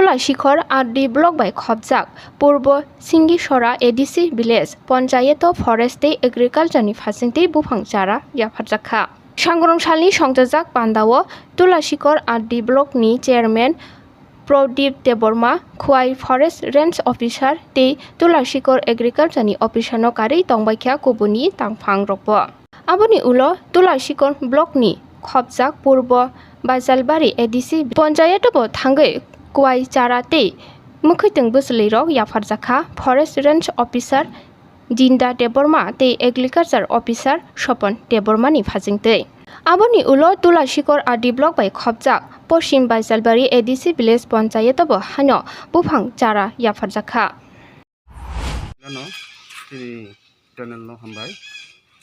Tulasikhor RD block by Khobjak, Puba Singhicherra ADC village, Panchayeto forest agriculture ni Fasingte Buphang Chara, Yapharjakha. Sangrongsalni Songjak Pandawo, Tulasikhor RD block ni chairman Prodip Deborma, Khwai forest range officer, te Tulasikhor agriculture ni officer no kari tongbaikha kubuni tangphang rokbo. Aboni ulo Tulasikhor block ni Khobjak Puba Bajalbari ADC Panchayeto bo thangai Khwai Chara te Mukhitung Buslirok Yapharjakha forest range officer Jinda Deborma te agriculture officer Sopon Deborma ni Fasingte. Aboni ulo Tulasikhor RD block by Khobjak Poshim Bajalbari ADC village Panchayeto bo hano Buphang Chara Yapharjakha. Channel no hambai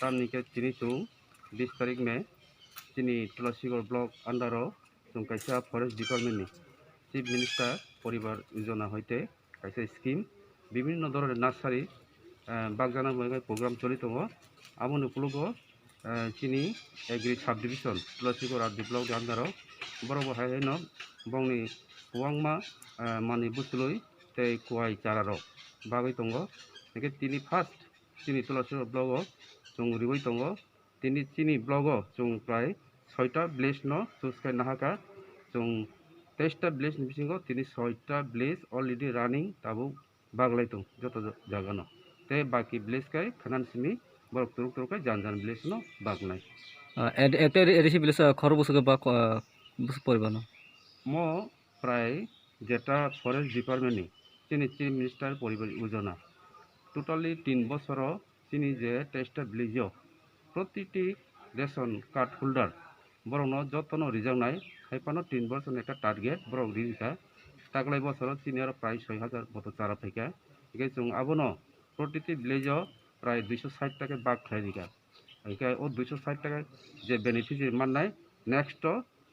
tamni ke chini tung 20 tarik me chini Tulasikhor block andaro tung kaisa forest department ni chief minister poribar yojana hoite kaisa scheme bibhinno dhoroner nursery bagana boy program choli tongo amoni uplogo chini agri sub division Tulasikhor RD block andaro borobo haino bongni wangma mani bustului tei Khwai Chara rok bagoi tongo eke tini first chini Tulasikhor block o chung riboi tongo tini chini block o chung prai 6টা village no suskai nahaka chung 23টা village ni bisingo tini 6টা village already running tabu baglai tung joto jaga no te baki village kai khanan sini borok turuk kai jan village no bagnai একটা এরিসি বিলেস খরচ বসে বা বসে পড়বে না mo prai jeta forest department ni chini chief minister poribar yojana totally 3 বছর chini je 23টা village o প্রতিটি ration card holder বরং যতন রিজার্ভ নাই খাইপানো 3 বছর একটা টার্গেট বরং রিজিকা তাগলাই বছর চিনি আর প্রায় 6000 মতো চারা ফাইকা একে जों আবনো প্রতিটি ভিলেজ প্রায় 260 টাকা বাগ খাই দিকা একে ও 260 টাকা যে বেনিফিশিয়ারি মাননাই নেক্সট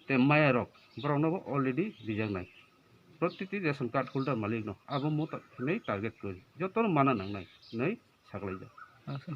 তে মায়ারক বরং অলরেডি রিজার্ভ নাই প্রতিটি রেশন কার্ড হোল্ডার মালিক ন আবো মত নেই টার্গেট করি যতন মানা নাংনাই নেই সাগলাই যা আচ্ছা